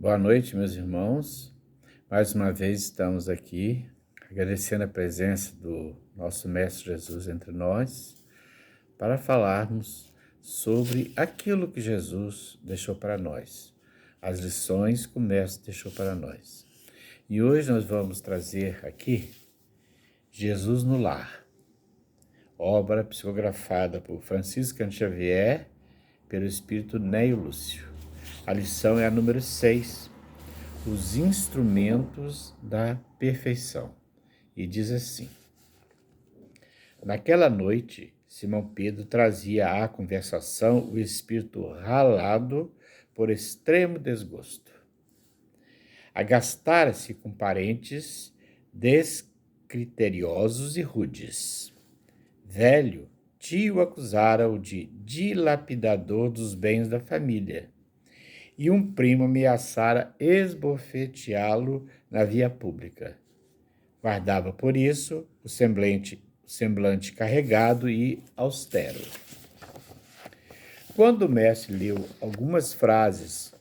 Boa noite, meus irmãos. Mais uma vez estamos aqui, agradecendo a presença do nosso Mestre Jesus entre nós, para falarmos sobre aquilo que Jesus deixou para nós, as lições que o Mestre deixou para nós. E hoje nós vamos trazer aqui Jesus no Lar, obra psicografada por Francisco Xavier, pelo Espírito Neio Lúcio. A lição é a número 6, os instrumentos da perfeição. E diz assim: naquela noite, Simão Pedro trazia à conversação o espírito ralado por extremo desgosto. Agastara-se com parentes descriteriosos e rudes. Velho, tio acusara-o de dilapidador dos bens da família, e um primo ameaçara esbofeteá-lo na via pública. Guardava, por isso, o semblante carregado e austero. Quando o mestre leu algumas frases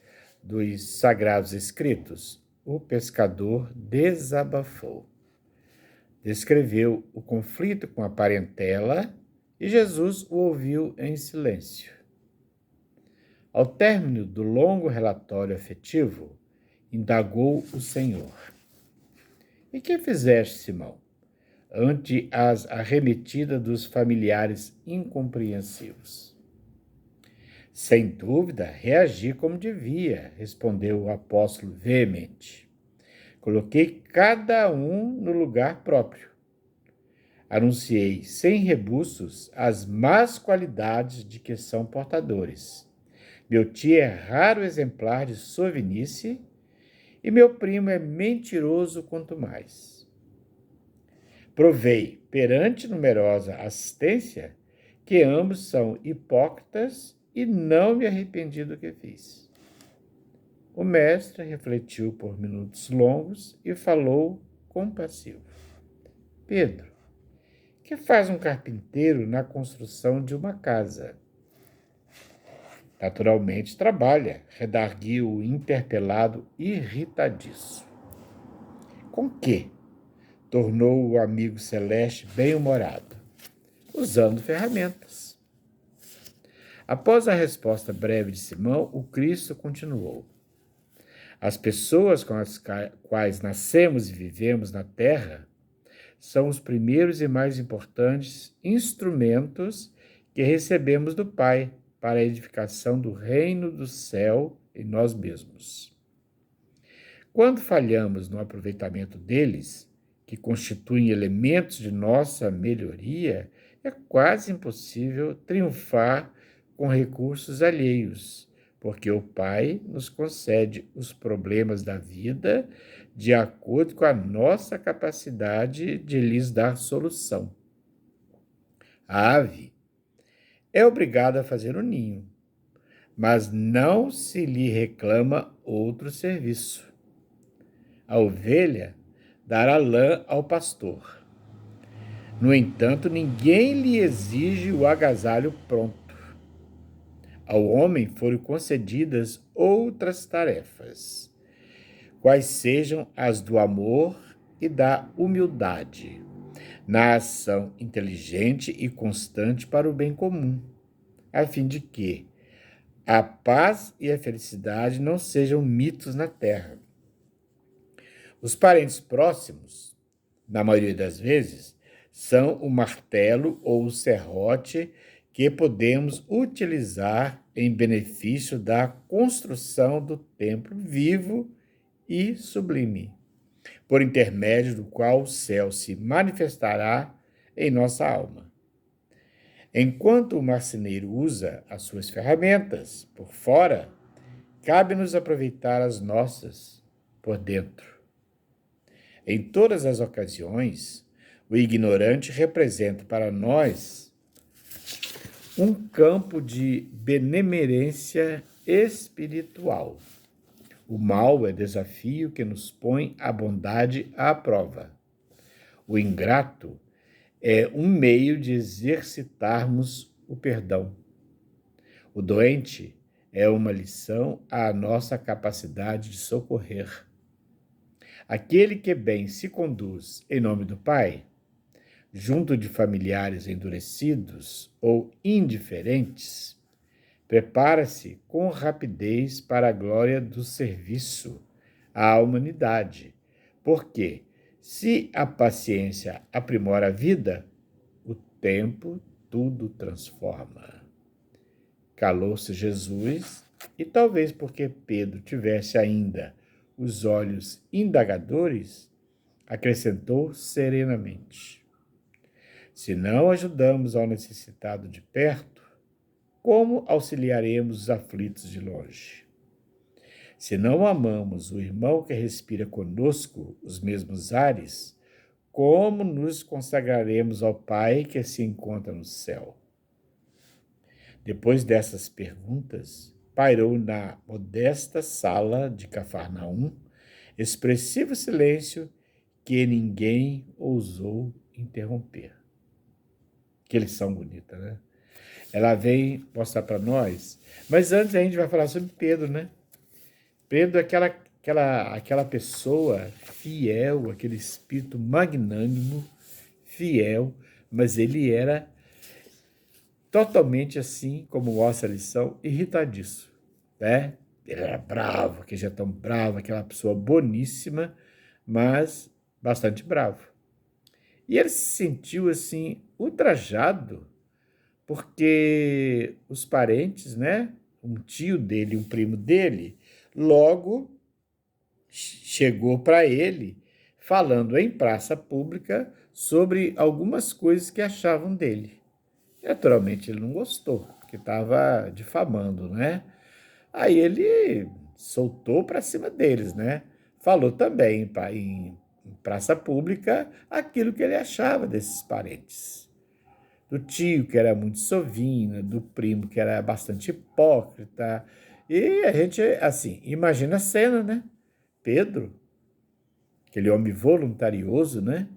dos sagrados escritos, o pescador desabafou. Descreveu o conflito com a parentela e Jesus o ouviu em silêncio. Ao término do longo relatório afetivo, indagou o Senhor: e que fizeste, Simão, ante as arremetidas dos familiares incompreensivos? Sem dúvida, reagi como devia, respondeu o apóstolo veemente. Coloquei cada um no lugar próprio. Anunciei sem rebuços as más qualidades de que são portadores. Meu tio é raro exemplar de sovinice e meu primo é mentiroso quanto mais. Provei, perante numerosa assistência, que ambos são hipócritas e não me arrependi do que fiz. O mestre refletiu por minutos longos e falou compassivo: Pedro, que faz um carpinteiro na construção de uma casa? Naturalmente trabalha, redarguiu o interpelado irritadiço. Com que? Tornou o amigo celeste bem-humorado. Usando ferramentas. Após a resposta breve de Simão, o Cristo continuou. As pessoas com as quais nascemos e vivemos na terra são os primeiros e mais importantes instrumentos que recebemos do Pai para a edificação do reino do céu em nós mesmos. Quando falhamos no aproveitamento deles, que constituem elementos de nossa melhoria, é quase impossível triunfar com recursos alheios, porque o Pai nos concede os problemas da vida de acordo com a nossa capacidade de lhes dar solução. A ave é obrigada a fazer o ninho, mas não se lhe reclama outro serviço. A ovelha dará lã ao pastor. No entanto, ninguém lhe exige o agasalho pronto. Ao homem foram concedidas outras tarefas, quais sejam as do amor e da humildade, na ação inteligente e constante para o bem comum, a fim de que a paz e a felicidade não sejam mitos na terra. Os parentes próximos, na maioria das vezes, são o martelo ou o serrote que podemos utilizar em benefício da construção do templo vivo e sublime, por intermédio do qual o céu se manifestará em nossa alma. Enquanto o marceneiro usa as suas ferramentas por fora, cabe-nos aproveitar as nossas por dentro. Em todas as ocasiões, o ignorante representa para nós um campo de benemerência espiritual. O mal é desafio que nos põe a bondade à prova. O ingrato é um meio de exercitarmos o perdão. O doente é uma lição à nossa capacidade de socorrer. Aquele que bem se conduz em nome do Pai, junto de familiares endurecidos ou indiferentes, prepara-se com rapidez para a glória do serviço à humanidade, porque, se a paciência aprimora a vida, o tempo tudo transforma. Calou-se Jesus, e talvez porque Pedro tivesse ainda os olhos indagadores, acrescentou serenamente: se não ajudamos ao necessitado de perto, como auxiliaremos os aflitos de longe? Se não amamos o irmão que respira conosco os mesmos ares, como nos consagraremos ao Pai que se encontra no céu? Depois dessas perguntas, pairou na modesta sala de Cafarnaum expressivo silêncio que ninguém ousou interromper. Que lição bonita, né? Ela vem mostrar para nós, mas antes a gente vai falar sobre Pedro, né? Pedro é aquela pessoa fiel, aquele espírito magnânimo, fiel, mas ele era totalmente assim, como mostra a lição, irritadiço, né? Ele era bravo, que já é tão bravo, aquela pessoa boníssima, mas bastante bravo. E ele se sentiu assim, ultrajado, porque os parentes, né? Um tio dele, um primo dele, logo chegou para ele falando em praça pública sobre algumas coisas que achavam dele. Naturalmente ele não gostou, porque estava difamando, né? Aí ele soltou para cima deles, né? Falou também em praça pública aquilo que ele achava desses parentes. Do tio, que era muito sovina, do primo, que era bastante hipócrita. E a gente, assim, imagina a cena, né? Pedro, aquele homem voluntarioso, né?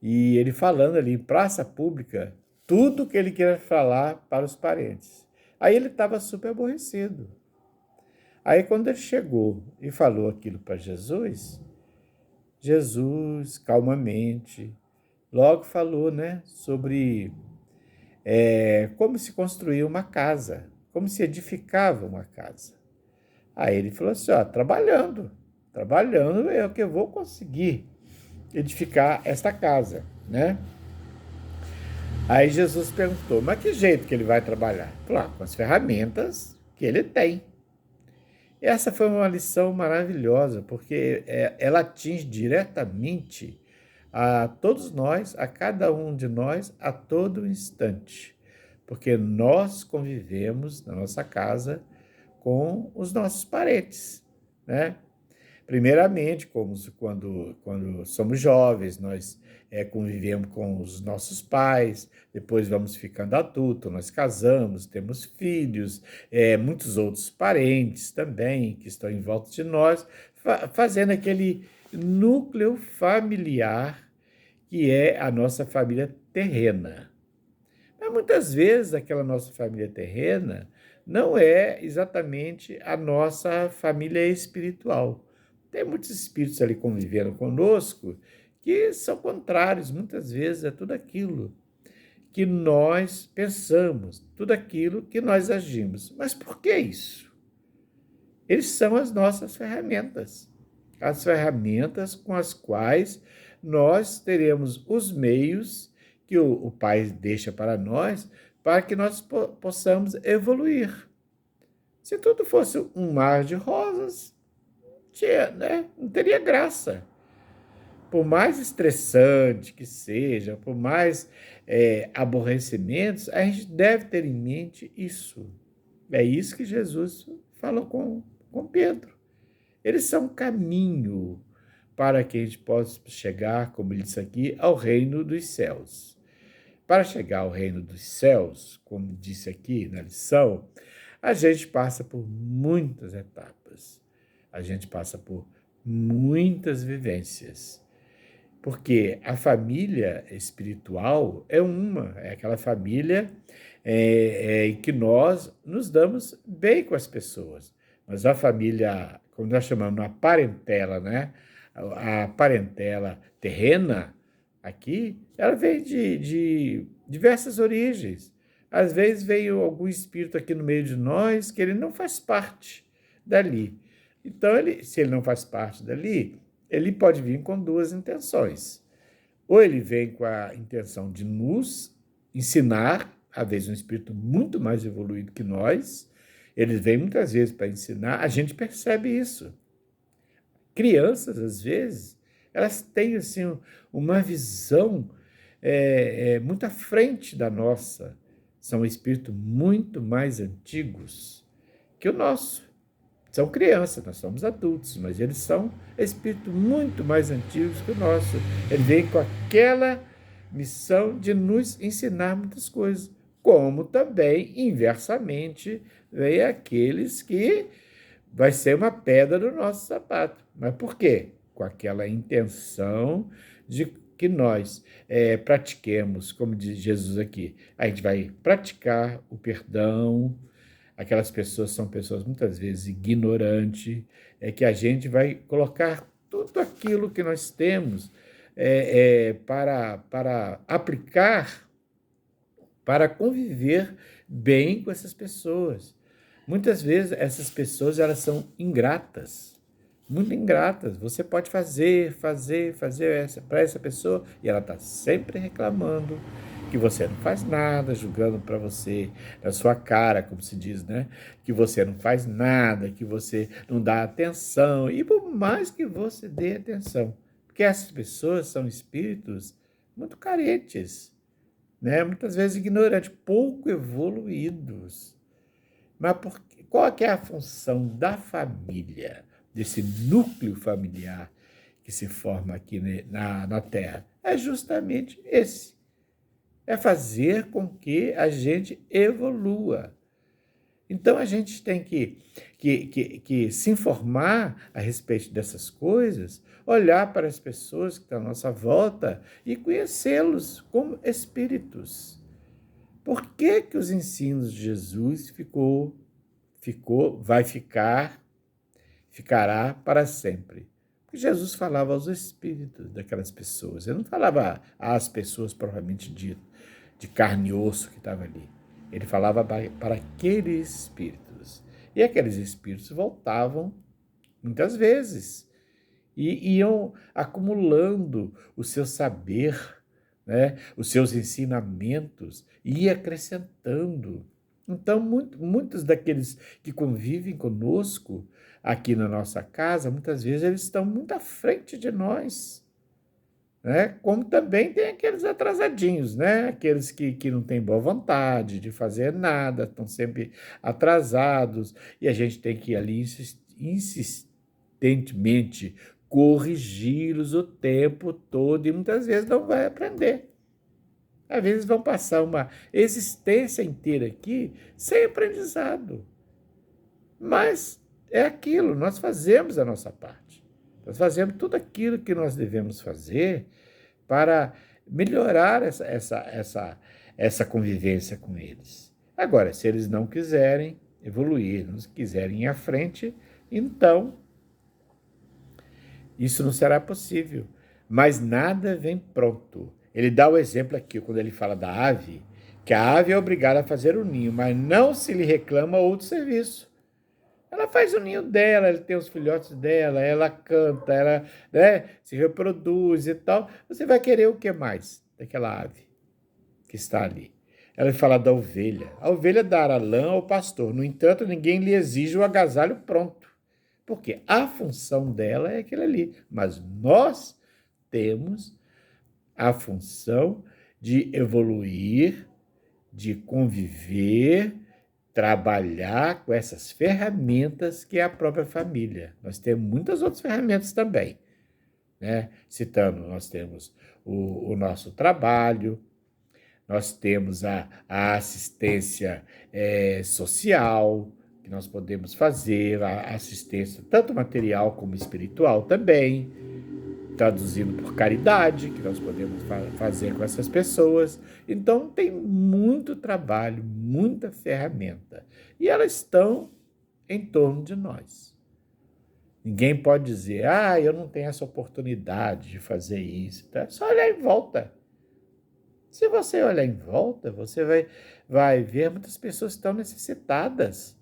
E ele falando ali em praça pública tudo que ele queria falar para os parentes. Aí ele estava super aborrecido. Aí quando ele chegou e falou aquilo para Jesus, Jesus, calmamente, logo falou, né, sobre como se construía uma casa, como se edificava uma casa. Aí ele falou assim, ó, trabalhando é o que eu vou conseguir edificar esta casa, né? Aí Jesus perguntou, mas que jeito que ele vai trabalhar? Claro, com as ferramentas que ele tem. Essa foi uma lição maravilhosa, porque ela atinge diretamente a todos nós, a cada um de nós, a todo instante. Porque nós convivemos na nossa casa com os nossos parentes, né? Primeiramente, quando somos jovens, nós convivemos com os nossos pais, depois vamos ficando adultos, nós casamos, temos filhos, muitos outros parentes também que estão em volta de nós, fazendo aquele núcleo familiar que é a nossa família terrena. Mas muitas vezes aquela nossa família terrena não é exatamente a nossa família espiritual. Tem muitos espíritos ali convivendo conosco que são contrários, muitas vezes, a tudo aquilo que nós pensamos, tudo aquilo que nós agimos. Mas por que isso? Eles são as nossas ferramentas, as ferramentas com as quais nós teremos os meios que o Pai deixa para nós, para que nós possamos evoluir. Se tudo fosse um mar de rosas, né? Não teria graça. Por mais estressante que seja, por mais aborrecimentos, a gente deve ter em mente isso. É isso que Jesus falou com Pedro. Eles são um caminho para que a gente possa chegar, como ele disse aqui, ao reino dos céus. Para chegar ao reino dos céus, como disse aqui na lição, a gente passa por muitas etapas. A gente passa por muitas vivências. Porque a família espiritual é aquela família em que nós nos damos bem com as pessoas. Mas a família, como nós chamamos, a parentela, né? A parentela terrena, aqui, ela vem de diversas origens. Às vezes veio algum espírito aqui no meio de nós que ele não faz parte dali. Então, se ele não faz parte dali, ele pode vir com duas intenções. Ou ele vem com a intenção de nos ensinar, às vezes um espírito muito mais evoluído que nós, ele vem muitas vezes para ensinar, a gente percebe isso. Crianças, às vezes, elas têm assim, uma visão muito à frente da nossa. São espíritos muito mais antigos que o nosso. São crianças, nós somos adultos, mas eles são espíritos muito mais antigos que o nosso. Ele vem com aquela missão de nos ensinar muitas coisas, como também, inversamente, vem aqueles que vai ser uma pedra no nosso sapato. Mas por quê? Com aquela intenção de que nós pratiquemos, como diz Jesus aqui, a gente vai praticar o perdão. Aquelas pessoas são pessoas muitas vezes ignorantes, que a gente vai colocar tudo aquilo que nós temos para aplicar, para conviver bem com essas pessoas. Muitas vezes essas pessoas elas são ingratas, muito ingratas. Você pode fazer para essa pessoa e ela está sempre reclamando que você não faz nada, julgando para você, na sua cara, como se diz, né? Que você não faz nada, que você não dá atenção, e por mais que você dê atenção, porque essas pessoas são espíritos muito carentes, né? Muitas vezes ignorantes, pouco evoluídos. Mas qual é a função da família, desse núcleo familiar que se forma aqui na Terra? É justamente esse. É fazer com que a gente evolua. Então, a gente tem que se informar a respeito dessas coisas, olhar para as pessoas que estão à nossa volta e conhecê-los como espíritos. Por que os ensinos de Jesus ficará para sempre? Porque Jesus falava aos espíritos daquelas pessoas. Ele não falava às pessoas propriamente dito, de carne e osso que estava ali. Ele falava para aqueles espíritos. E aqueles espíritos voltavam muitas vezes e iam acumulando o seu saber, né, os seus ensinamentos, e ia acrescentando. Então, muitos daqueles que convivem conosco aqui na nossa casa, muitas vezes eles estão muito à frente de nós, né? Como também tem aqueles atrasadinhos, né? Aqueles que não têm boa vontade de fazer nada, estão sempre atrasados, e a gente tem que ir ali insistentemente corrigi-los o tempo todo, e muitas vezes não vai aprender. Às vezes vão passar uma existência inteira aqui sem aprendizado. Mas é aquilo, nós fazemos a nossa parte. Nós fazemos tudo aquilo que nós devemos fazer para melhorar essa convivência com eles. Agora, se eles não quiserem evoluir, não quiserem ir à frente, então isso não será possível. Mas nada vem pronto. Ele dá o exemplo aqui, quando ele fala da ave, que a ave é obrigada a fazer o ninho, mas não se lhe reclama outro serviço. Ela faz o ninho dela, ela tem os filhotes dela, ela canta, ela, né, se reproduz e tal. Você vai querer o que mais daquela ave que está ali? Ela fala da ovelha. A ovelha dará lã ao pastor. No entanto, ninguém lhe exige o agasalho pronto. Porque a função dela é aquilo ali. Mas nós temos a função de evoluir, de conviver, trabalhar com essas ferramentas que é a própria família. Nós temos muitas outras ferramentas também, né? Citando, nós temos o nosso trabalho, nós temos a assistência social, que nós podemos fazer, a assistência tanto material como espiritual também. traduzindo por caridade, que nós podemos fazer com essas pessoas. Então, tem muito trabalho, muita ferramenta. E elas estão em torno de nós. Ninguém pode dizer, eu não tenho essa oportunidade de fazer isso. É só olhar em volta. Se você olhar em volta, você vai ver muitas pessoas que estão necessitadas.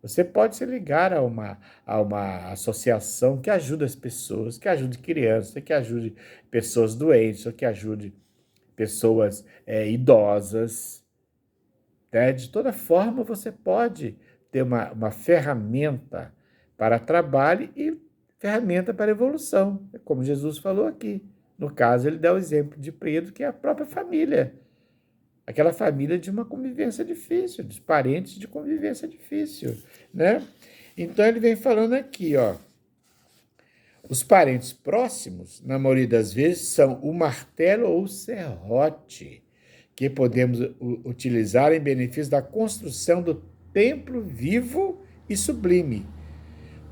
Você pode se ligar a uma associação que ajuda as pessoas, que ajude crianças, que ajude pessoas doentes, ou que ajude pessoas idosas. Né? De toda forma, você pode ter uma ferramenta para trabalho e ferramenta para evolução, como Jesus falou aqui. No caso, ele dá o exemplo de Pedro, que é a própria família. Aquela família de uma convivência difícil, dos parentes de convivência difícil, né? Então ele vem falando aqui, os parentes próximos, na maioria das vezes, são o martelo ou o serrote, que podemos utilizar em benefício da construção do templo vivo e sublime,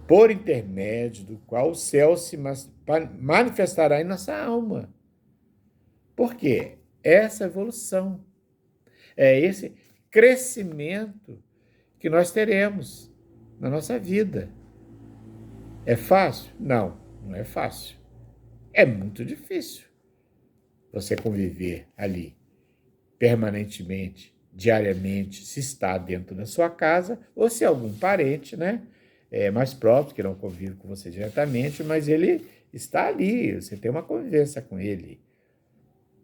por intermédio do qual o céu se manifestará em nossa alma. Por quê? Essa evolução, esse crescimento que nós teremos na nossa vida. É fácil? Não, não é fácil. É muito difícil você conviver ali permanentemente, diariamente, se está dentro da sua casa, ou se algum parente, né, mais próximo, que não convive com você diretamente, mas ele está ali, você tem uma convivência com ele.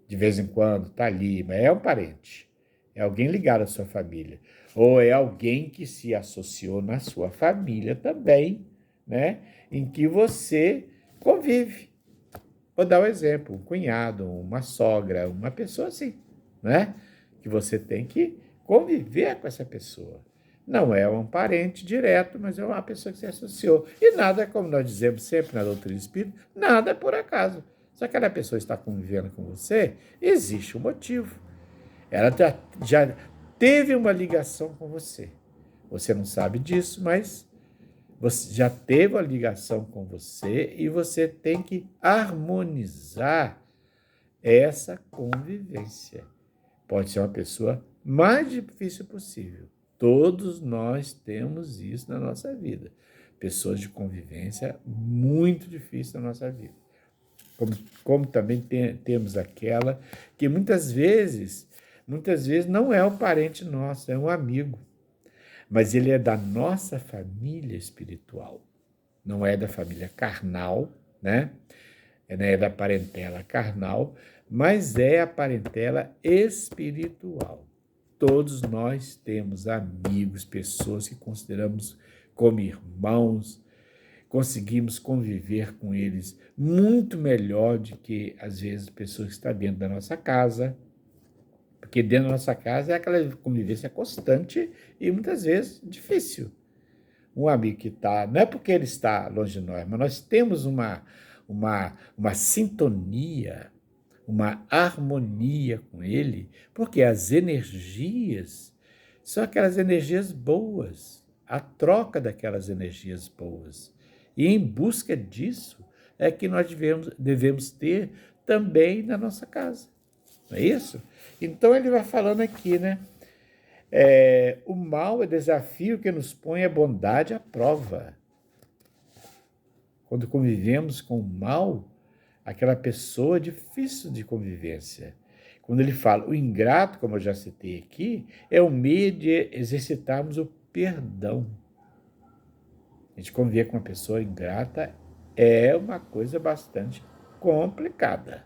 De vez em quando, está ali, mas é um parente. É alguém ligado à sua família. Ou é alguém que se associou na sua família também, né? Em que você convive. Vou dar um exemplo, um cunhado, uma sogra, uma pessoa assim, né? Que você tem que conviver com essa pessoa. Não é um parente direto, mas é uma pessoa que se associou. E nada, como nós dizemos sempre na doutrina espírita, nada é por acaso. Se aquela pessoa está convivendo com você, existe um motivo. Ela já teve uma ligação com você. Você não sabe disso, mas você já teve uma ligação com você e você tem que harmonizar essa convivência. Pode ser uma pessoa mais difícil possível. Todos nós temos isso na nossa vida. Pessoas de convivência muito difíceis na nossa vida. Como também temos aquela que muitas vezes não é um parente nosso, é um amigo. Mas ele é da nossa família espiritual. Não é da família carnal, né? Não é da parentela carnal, mas é a parentela espiritual. Todos nós temos amigos, pessoas que consideramos como irmãos, conseguimos conviver com eles muito melhor do que, às vezes, pessoas que estão dentro da nossa casa, porque dentro da nossa casa é aquela convivência constante e, muitas vezes, difícil. Um amigo que está, não é porque ele está longe de nós, mas nós temos uma sintonia, uma harmonia com ele, porque as energias são aquelas energias boas, a troca daquelas energias boas. E em busca disso é que nós devemos ter também na nossa casa. Não é isso? Então ele vai falando aqui, né? O mal é desafio que nos põe a bondade à prova. Quando convivemos com o mal, aquela pessoa é difícil de convivência. Quando ele fala, o ingrato, como eu já citei aqui, é o meio de exercitarmos o perdão. A gente conviver com uma pessoa ingrata é uma coisa bastante complicada.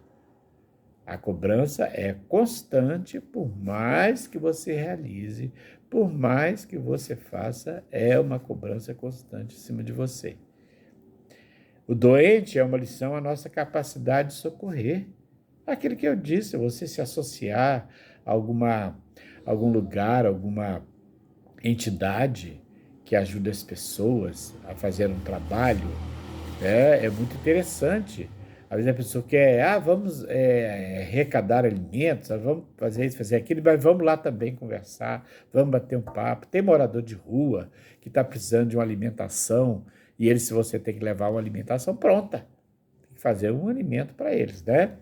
A cobrança é constante, por mais que você realize, por mais que você faça, é uma cobrança constante em cima de você. O doente é uma lição à nossa capacidade de socorrer. Aquilo que eu disse, você se associar a algum lugar, alguma entidade que ajude as pessoas a fazer um trabalho, é muito interessante. Às vezes a pessoa quer, vamos arrecadar alimentos, vamos fazer isso, fazer aquilo, mas vamos lá também conversar, vamos bater um papo. Tem morador de rua que está precisando de uma alimentação, e ele, se você tem que levar uma alimentação pronta, tem que fazer um alimento para eles, né?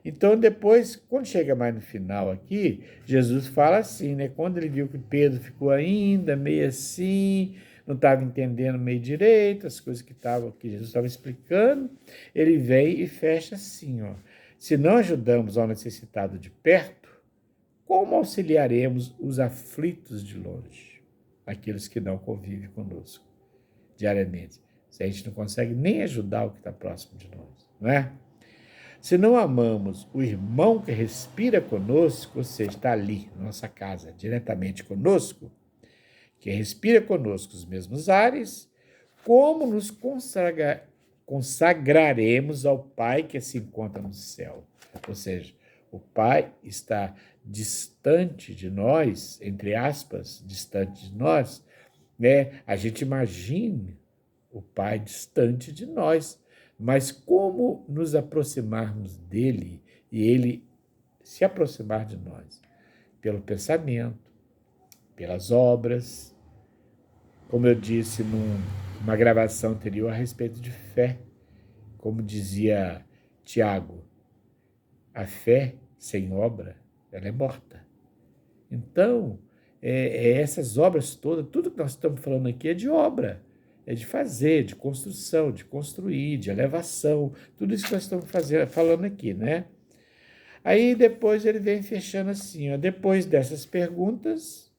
Então, depois, quando chega mais no final aqui, Jesus fala assim, né? Quando ele viu que Pedro ficou ainda meio assim, não estava entendendo meio direito as coisas que Jesus estava explicando, ele vem e fecha assim, ó. Se não ajudamos ao necessitado de perto, como auxiliaremos os aflitos de longe? Aqueles que não convivem conosco diariamente. Se a gente não consegue nem ajudar o que está próximo de nós, não é? Se não amamos o irmão que respira conosco, ou seja, está ali, na nossa casa, diretamente conosco, que respira conosco os mesmos ares, como nos consagraremos ao Pai que se encontra no céu? Ou seja, o Pai está distante de nós, entre aspas, distante de nós, né? A gente imagina o Pai distante de nós, mas como nos aproximarmos dele e ele se aproximar de nós? Pelo pensamento, pelas obras, como eu disse numa gravação anterior a respeito de fé, como dizia Tiago, a fé sem obra, ela é morta. Então, essas obras todas, tudo que nós estamos falando aqui é de obra, é de fazer, de construção, de construir, de elevação, tudo isso que nós estamos falando aqui, né? Aí depois ele vem fechando assim, ó, depois dessas perguntas,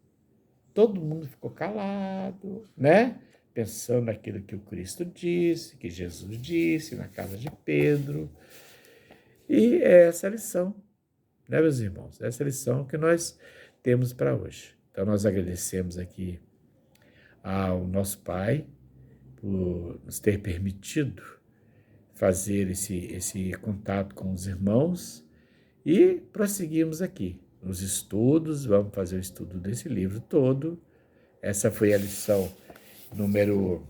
todo mundo ficou calado, né? Pensando naquilo que o Cristo disse, que Jesus disse na casa de Pedro. E é essa a lição, né, meus irmãos? Essa é a lição que nós temos para hoje. Então nós agradecemos aqui ao nosso Pai por nos ter permitido fazer esse contato com os irmãos e prosseguimos aqui nos estudos, vamos fazer o estudo desse livro todo. Essa foi a lição número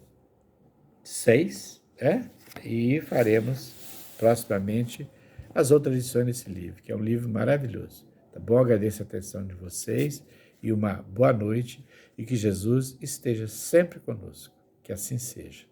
6, né? E faremos proximamente as outras lições desse livro, que é um livro maravilhoso. Tá bom? Agradeço a atenção de vocês e uma boa noite e que Jesus esteja sempre conosco. Que assim seja.